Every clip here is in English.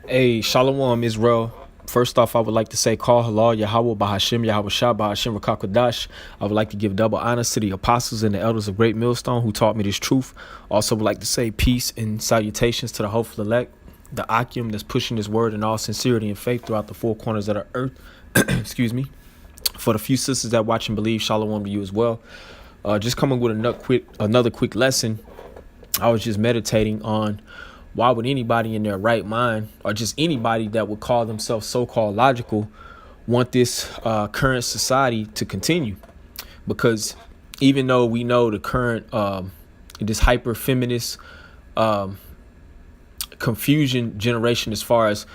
Hey, Shalom Israel. First off, I would like to say, Call Halal Yahweh Bahashim Yahweh Shah Bahashim Rakakwadash. I would like to give double honors to the apostles and the elders of Great Millstone who taught me this truth. Also, would like to say peace and salutations to the hopeful elect, the Akim that's pushing this word in all sincerity and faith throughout the four corners of the earth. Excuse me. For the few sisters that watch and believe, Shalom to you as well. Just coming with another quick lesson. I was just meditating on why would anybody in their right mind, or just anybody that would call themselves so-called logical, want this current society to continue? Because even though we know the current this hyper feminist confusion generation, as far as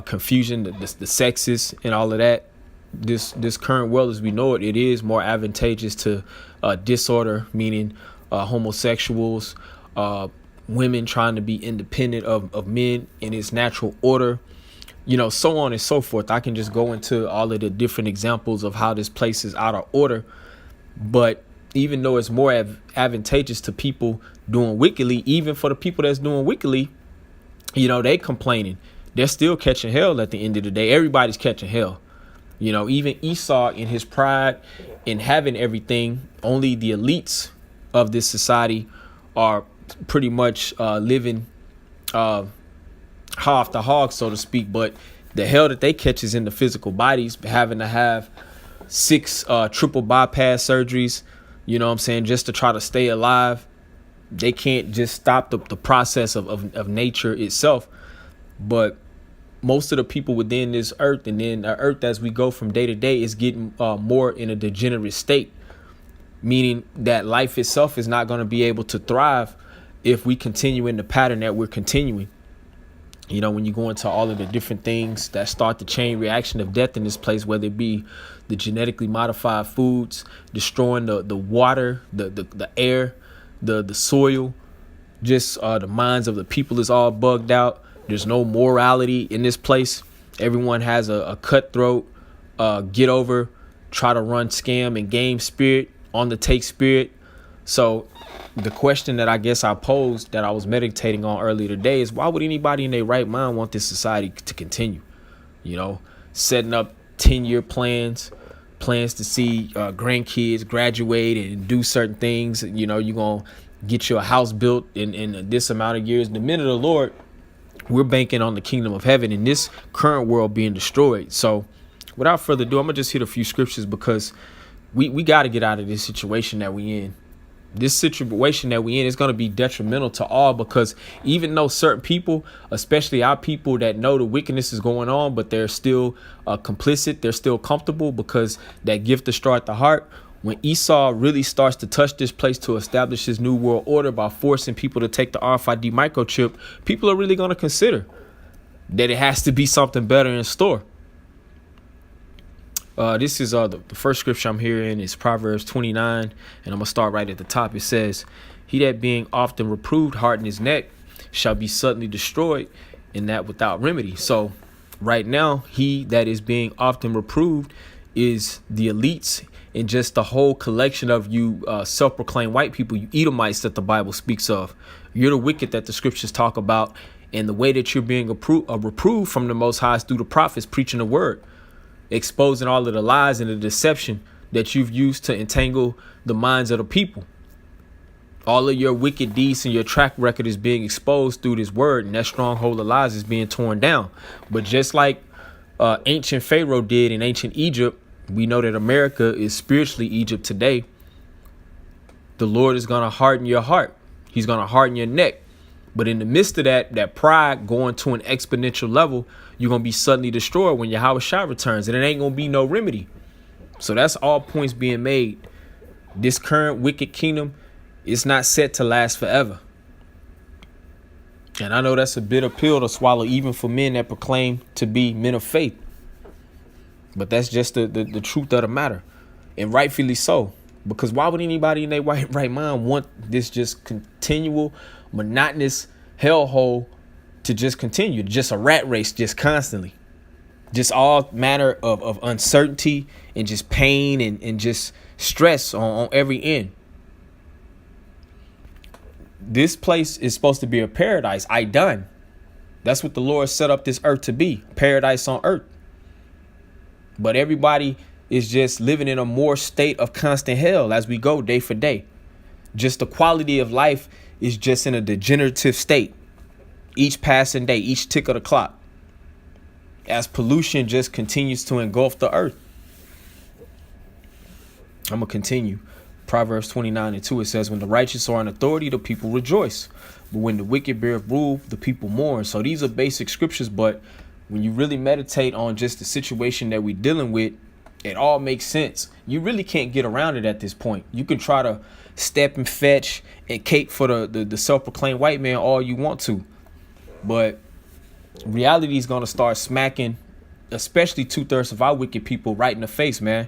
confusion, the sexist and all of that, this current world as we know it, it is more advantageous to disorder, meaning homosexuals, women trying to be independent of men in its natural order, so on and so forth. I can just go into all of the different examples of how this place is out of order. But even though it's more advantageous to people doing wickedly, even for the people that's doing wickedly, they complaining. They're still catching hell at the end of the day. Everybody's catching hell. Even Esau, in his pride in having everything, only the elites of this society are pretty much living high off the hog, so to speak. But the hell that they catch is in the physical bodies, having to have 6 triple bypass surgeries, just to try to stay alive. They can't just stop the process of nature itself. But most of the people within this earth, and then the earth as we go from day to day, is getting more in a degenerate state, meaning that life itself is not going to be able to thrive if we continue in the pattern that we're continuing. When you go into all of the different things that start the chain reaction of death in this place, whether it be the genetically modified foods, destroying the water, the air, the soil, just the minds of the people is all bugged out. There's no morality in this place. Everyone has a cutthroat, get over, try to run scam and game spirit, on the take spirit. So the question that I guess I posed, that I was meditating on earlier today, is why would anybody in their right mind want this society to continue? Setting up 10-year plans to see grandkids graduate and do certain things. You're going to get your house built in this amount of years. In the minute of the Lord, we're banking on the kingdom of heaven in this current world being destroyed. So without further ado, I'm going to just hit a few scriptures, because we got to get out of this situation that we in. This situation that we in is going to be detrimental to all, because even though certain people, especially our people that know the wickedness is going on, but they're still complicit, they're still comfortable, because that gift destroyed at the heart. When Esau really starts to touch this place to establish his new world order by forcing people to take the RFID microchip, people are really going to consider that it has to be something better in store. This is the first scripture I'm hearing is Proverbs 29, and I'm going to start right at the top. It says, "He that being often reproved harden his neck shall be suddenly destroyed, and that without remedy." So right now, he that is being often reproved is the elites, and just the whole collection of you self-proclaimed white people, you Edomites that the Bible speaks of. You're the wicked that the scriptures talk about, and the way that you're being reproved from the Most High is through the prophets preaching the word, exposing all of the lies and the deception that you've used to entangle the minds of the people. All of your wicked deeds and your track record is being exposed through this word, and that stronghold of lies is being torn down. But just like ancient Pharaoh did in ancient Egypt, we know that America is spiritually Egypt today. The Lord is going to harden your heart. He's going to harden your neck. But in the midst of that pride going to an exponential level, you're going to be suddenly destroyed when Yahweh Shah returns, and it ain't going to be no remedy. So that's all points being made. This current wicked kingdom is not set to last forever. And I know that's a bitter pill to swallow, even for men that proclaim to be men of faith. But that's just the truth of the matter, and rightfully so. Because why would anybody in their right mind want this just continual, monotonous hellhole to just continue? Just a rat race, just constantly. Just all manner of uncertainty and just pain and just stress on every end. This place is supposed to be a paradise. I done. That's what the Lord set up this earth to be, paradise on earth. But everybody is just living in a more state of constant hell as we go day for day. Just the quality of life is just in a degenerative state. Each passing day, each tick of the clock, as pollution just continues to engulf the earth. I'm going to continue. Proverbs 29:2, it says, when the righteous are in authority, the people rejoice. But when the wicked bear rule, the people mourn. So these are basic scriptures, but when you really meditate on just the situation that we're dealing with, it all makes sense. You really can't get around it at this point. You can try to step and fetch and cape for the self-proclaimed white man all you want to. But reality is going to start smacking, especially 2/3 of our wicked people right in the face, man.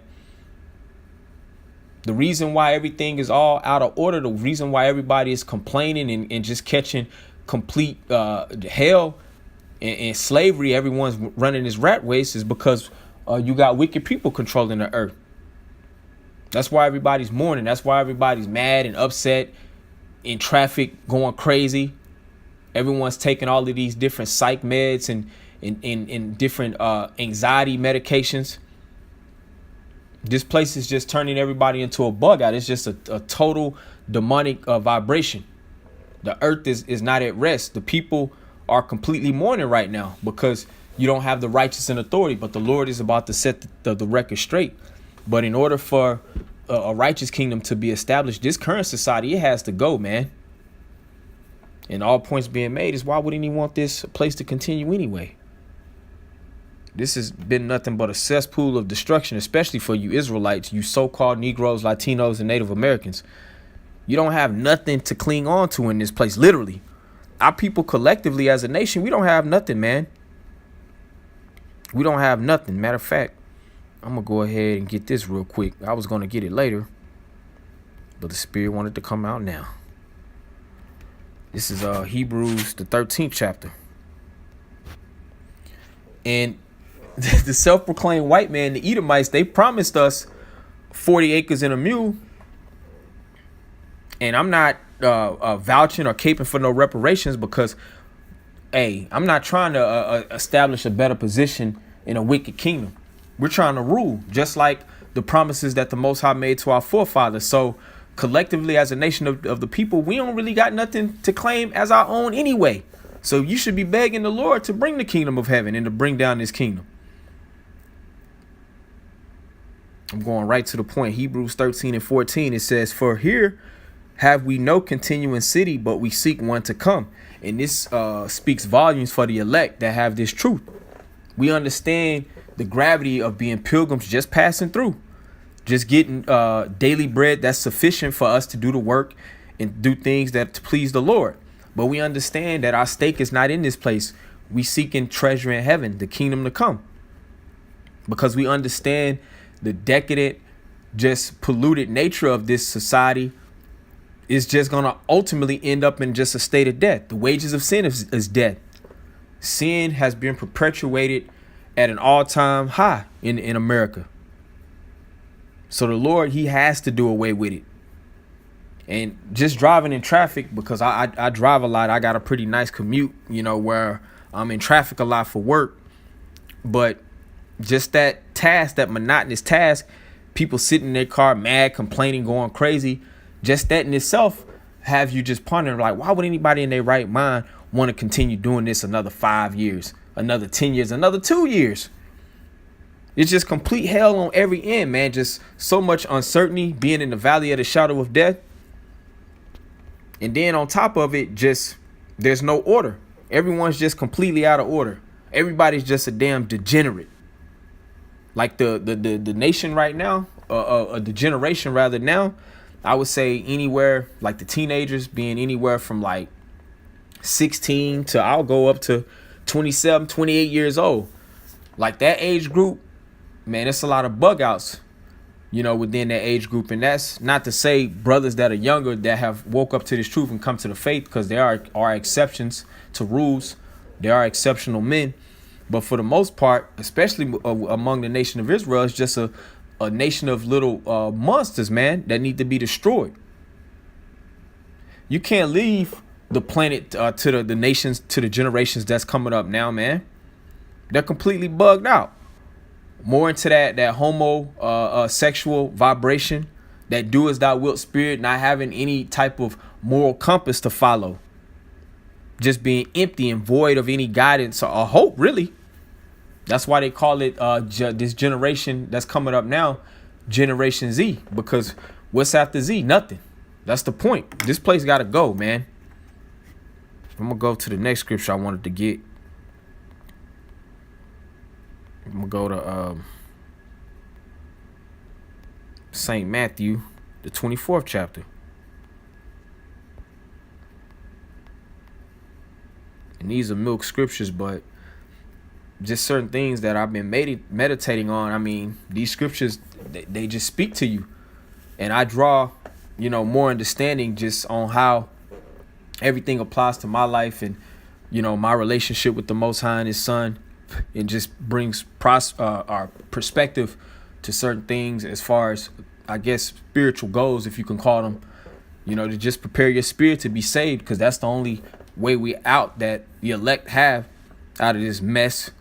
The reason why everything is all out of order, the reason why everybody is complaining and just catching complete hell and slavery, everyone's running this rat race, is because you got wicked people controlling the earth. That's why everybody's mourning. That's why everybody's mad and upset, in traffic going crazy. Everyone's taking all of these different psych meds and different anxiety medications. This place is just turning everybody into a bug out. It's just a total demonic vibration. The earth is not at rest. The people are completely mourning right now because you don't have the righteous in authority. But the Lord is about to set the record straight. But in order for a righteous kingdom to be established, this current society, it has to go, man. And all points being made is, why wouldn't he want this place to continue anyway? This has been nothing but a cesspool of destruction, especially for you Israelites, you so-called Negroes, Latinos, and Native Americans. You don't have nothing to cling on to in this place, literally. Our people collectively as a nation, we don't have nothing, man. We don't have nothing. Matter of fact, I'm going to go ahead and get this real quick. I was going to get it later, but the Spirit wanted to come out now. This is Hebrews, the 13th chapter. And the self-proclaimed white man, the Edomites, they promised us 40 acres and a mule. And I'm not vouching or caping for no reparations because, hey, I'm not trying to establish a better position in a wicked kingdom. We're trying to rule, just like the promises that the Most High made to our forefathers. So collectively, as a nation of the people, we don't really got nothing to claim as our own anyway. So you should be begging the Lord to bring the kingdom of heaven and to bring down this kingdom. I'm going right to the point. Hebrews 13:14, it says, for here have we no continuing city, but we seek one to come. And this speaks volumes for the elect that have this truth. We understand the gravity of being pilgrims just passing through, just getting daily bread that's sufficient for us to do the work and do things that to please the Lord. But we understand that our stake is not in this place. We seeking treasure in heaven, the kingdom to come. Because we understand the decadent, just polluted nature of this society is just going to ultimately end up in just a state of death. The wages of sin is death. Sin has been perpetuated at an all-time high in America. So the Lord, he has to do away with it. And just driving in traffic, because I drive a lot. I got a pretty nice commute, where I'm in traffic a lot for work. But just that task, that monotonous task, people sitting in their car mad, complaining, going crazy. Just that in itself have you just pondering, like, why would anybody in their right mind want to continue doing this another 5 years, another 10 years, another 2 years? It's just complete hell on every end, man. Just so much uncertainty, being in the valley of the shadow of death. And then on top of it, just there's no order. Everyone's just completely out of order. Everybody's just a damn degenerate. Like the nation right now, the generation rather now, I would say anywhere, like the teenagers being anywhere from like 16 to I'll go up to 27, 28 years old. Like that age group, man, it's a lot of bug outs, within that age group. And that's not to say brothers that are younger that have woke up to this truth and come to the faith, because there are exceptions to rules. There are exceptional men. But for the most part, especially among the nation of Israel, it's just a nation of little monsters, man, that need to be destroyed. You can't leave the planet to the nations, to the generations that's coming up now, man. They're completely bugged out. More into that homo sexual vibration, that do as thou wilt spirit, not having any type of moral compass to follow. Just being empty and void of any guidance or hope, really. That's why they call it this generation that's coming up now, Generation Z, because what's after Z? Nothing. That's the point. This place got to go, man. I'm going to go to the next scripture I wanted to get. I'm going to go to St. Matthew, the 24th chapter. And these are milk scriptures, but just certain things that I've been meditating on. I mean, these scriptures, they just speak to you. And I draw, more understanding just on how everything applies to my life and, my relationship with the Most High and His Son. It just brings our perspective to certain things as far as, I guess, spiritual goals, if you can call them, to just prepare your spirit to be saved, because that's the only way we out that the elect have out of this mess.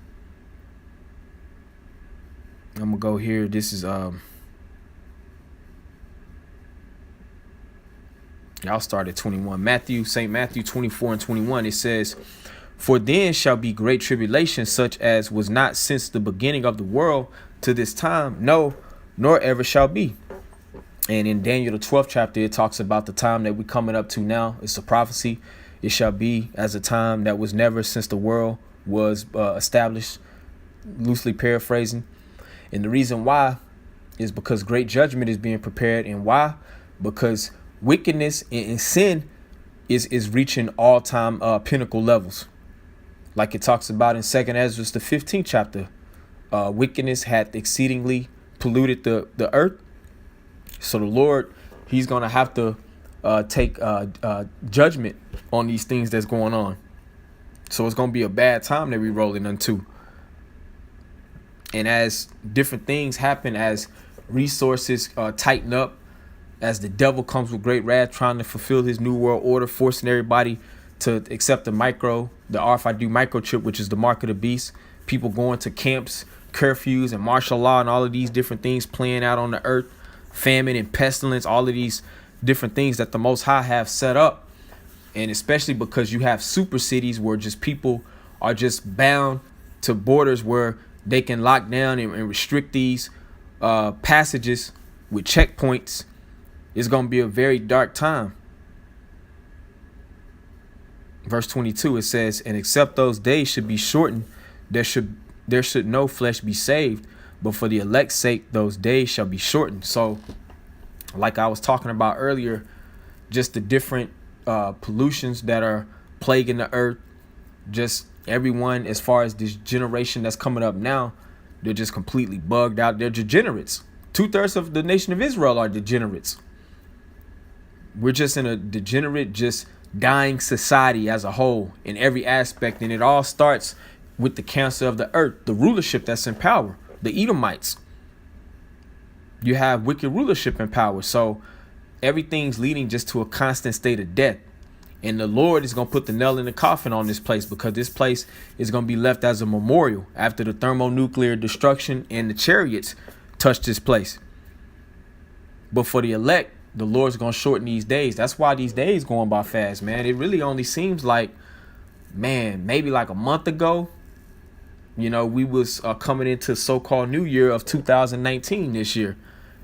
I'm gonna go here. This is y'all start at 21. St. Matthew 24 and 21. It says, "For then shall be great tribulation, such as was not since the beginning of the world to this time, no, nor ever shall be." And in Daniel the 12th chapter, it talks about the time that we're coming up to now. It's a prophecy. It shall be as a time that was never since the world was established, loosely paraphrasing. And the reason why is because great judgment is being prepared. And why? Because wickedness and sin is reaching all-time pinnacle levels. Like it talks about in 2nd Ezra, the 15th chapter. Wickedness hath exceedingly polluted the earth. So the Lord, He's going to have to take judgment on these things that's going on. So it's going to be a bad time that we're rolling into. And as different things happen, as resources tighten up, as the devil comes with great wrath, trying to fulfill his new world order, forcing everybody to accept the RFID microchip, which is the mark of the beast, people going to camps, curfews, and martial law, and all of these different things playing out on the earth, famine and pestilence, all of these different things that the Most High have set up. And especially because you have super cities where just people are just bound to borders where they can lock down and restrict these passages with checkpoints. It's going to be a very dark time. Verse 22, it says, "And except those days should be shortened, there should no flesh be saved, but for the elect's sake, those days shall be shortened." So, like I was talking about earlier, just the different pollutions that are plaguing the earth, just everyone, as far as this generation that's coming up now, they're just completely bugged out. They're degenerates. 2/3 of the nation of Israel are degenerates. We're just in a degenerate, just dying society as a whole in every aspect. And it all starts with the cancer of the earth, the rulership that's in power, the Edomites. You have wicked rulership in power. So everything's leading just to a constant state of death. And the Lord is going to put the nail in the coffin on this place, because this place is going to be left as a memorial after the thermonuclear destruction and the chariots touched this place. But for the elect, the Lord's going to shorten these days. That's why these days going by fast, man. It really only seems like, man, maybe like a month ago, we was coming into so-called new year of 2019 this year.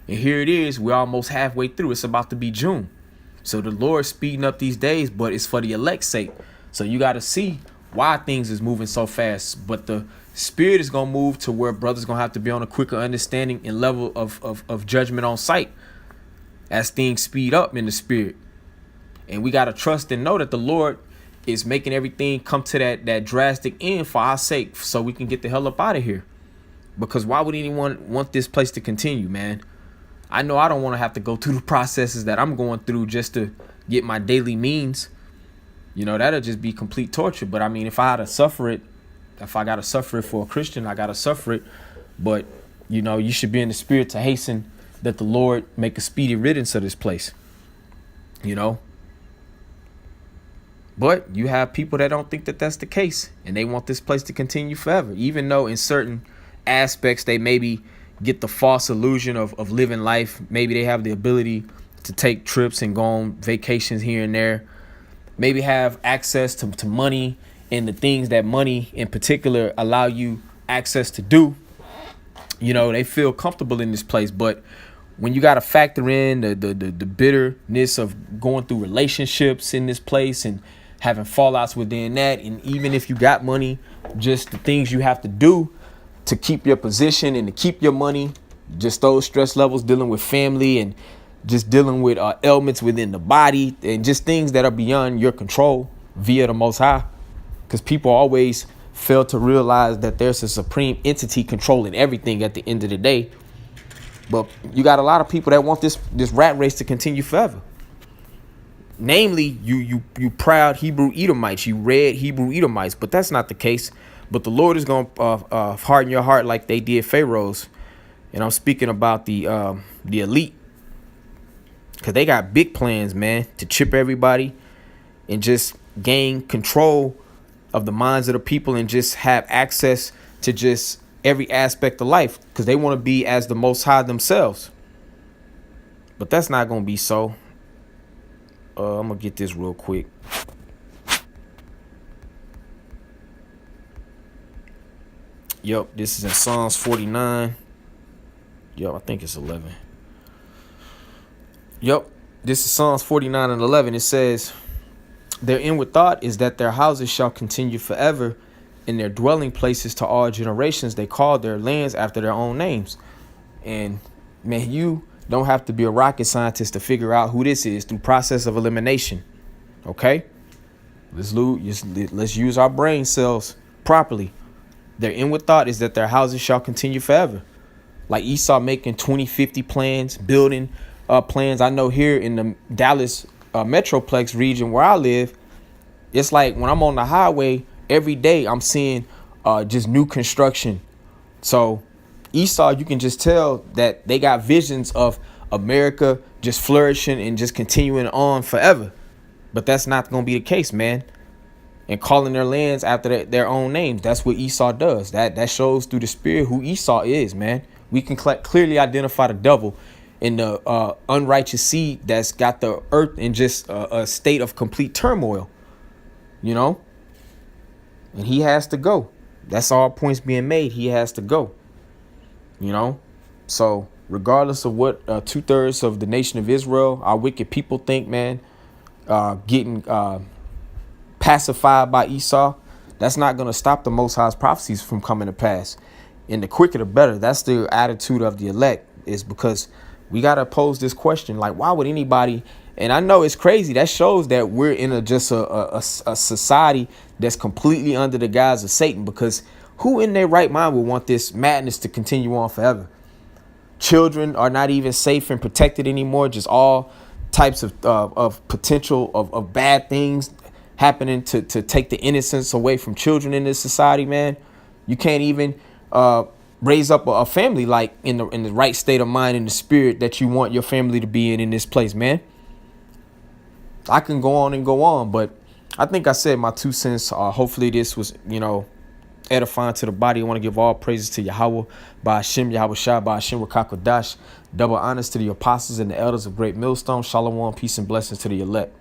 And here it is. We're almost halfway through. It's about to be June. So the Lord's speeding up these days, but it's for the elect's sake. So you got to see why things is moving so fast. But the spirit is going to move to where brothers going to have to be on a quicker understanding and level of judgment on sight as things speed up in the spirit. And we got to trust and know that the Lord is making everything come to that drastic end for our sake, so we can get the hell up out of here. Because why would anyone want this place to continue, man? I know I don't want to have to go through the processes that I'm going through just to get my daily means. That'll just be complete torture. But I mean, if I got to suffer it for a Christian, I got to suffer it. But, you should be in the spirit to hasten that the Lord make a speedy riddance of this place. But you have people that don't think that that's the case, and they want this place to continue forever, even though in certain aspects they maybe get the false illusion of living life. Maybe they have the ability to take trips and go on vacations here and there, maybe have access to money and the things that money in particular allow you access to do. You know, they feel comfortable in this place. But when you got to factor in the bitterness of going through relationships in this place and having fallouts within that, and even if you got money, just the things you have to do to keep your position and to keep your money, just those stress levels, dealing with family and just dealing with ailments within the body and just things that are beyond your control via the Most High. Because people always fail to realize that there's a supreme entity controlling everything at the end of the day. But you got a lot of people that want this rat race to continue forever. Namely, you proud Hebrew Edomites, you red Hebrew Edomites, but that's not the case. But the Lord is going to harden your heart like they did Pharaoh's. And I'm speaking about the elite, because they got big plans, man, to chip everybody and just gain control of the minds of the people and just have access to just every aspect of life, because they want to be as the Most High themselves. But that's not going to be so. I'm going to get this real quick. Yep, this is in Psalms 49. Yo, I think it's 11. Yep, this is Psalms 49 and 11. It says, their inward thought is that their houses shall continue forever, and their dwelling places to all generations. They call their lands after their own names. And man, you don't have to be a rocket scientist to figure out who this is through process of elimination. Okay, let's use our brain cells properly. Their inward thought is that their houses shall continue forever. Like Esau making 2050 plans, building plans. I know here in the Dallas Metroplex region where I live, it's like when I'm on the highway every day, I'm seeing just new construction. So Esau, you can just tell that they got visions of America just flourishing and just continuing on forever. But that's not going to be the case, man. And calling their lands after their own names. That's what Esau does. That shows through the spirit who Esau is, man. We can clearly identify the devil in the unrighteous seed that's got the earth in just a state of complete turmoil, you know. And he has to go. That's all points being made. He has to go, you know. So regardless of what 2/3 of the nation of Israel, our wicked people think, man, getting pacified by Esau, that's not going to stop the Most High's prophecies from coming to pass. And the quicker the better. That's the attitude of the elect, is because we got to pose this question, like, why would anybody? And I know it's crazy. That shows that we're in a society that's completely under the guise of Satan, because who in their right mind would want this madness to continue on forever? Children are not even safe and protected anymore. Just all types of potential of bad things happening to take the innocence away from children in this society, man. You can't even raise up a family like in the right state of mind and the spirit that you want your family to be in this place, man. I can go on and go on, but I think I said my 2 cents. Hopefully this was, edifying to the body. I want to give all praises to Yahweh, by Hashem, Yahweh Shai, by Hashem Rakakodash. Double honors to the apostles and the elders of Great Millstone. Shalom, peace and blessings to the elect.